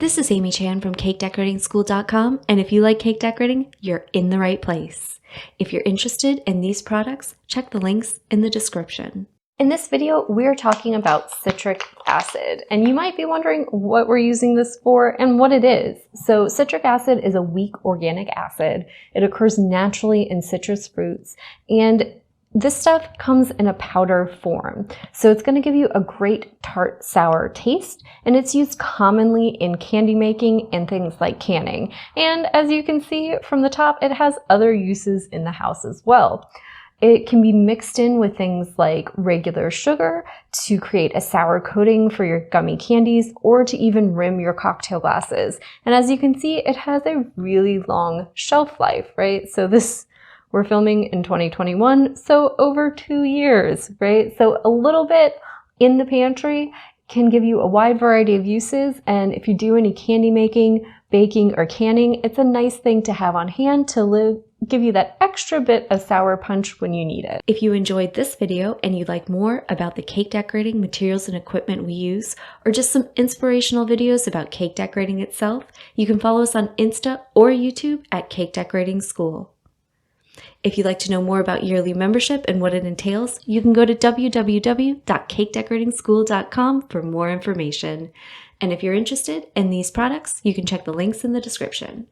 This is Amy Chan from CakeDecoratingSchool.com, and if you like cake decorating, you're in the right place. If you're interested in these products, check the links in the description. In this video, we're talking about citric acid, and you might be wondering what we're using this for and what it is. So citric acid is a weak organic acid. It occurs naturally in citrus fruits, and this stuff comes in a powder form. So it's going to give you a great tart sour taste, and it's used commonly in candy making and things like canning. And as you can see from the top, it has other uses in the house as well. It can be mixed in with things like regular sugar to create a sour coating for your gummy candies or to even rim your cocktail glasses. And as you can see, it has a really long shelf life, right? So we're filming in 2021, so over 2 years, right? So a little bit in the pantry can give you a wide variety of uses. And if you do any candy making, baking, or canning, it's a nice thing to have on hand to give you that extra bit of sour punch when you need it. If you enjoyed this video and you'd like more about the cake decorating materials and equipment we use, or just some inspirational videos about cake decorating itself, you can follow us on Insta or YouTube at Cake Decorating School. If you'd like to know more about yearly membership and what it entails, you can go to www.cakedecoratingschool.com for more information. And if you're interested in these products, you can check the links in the description.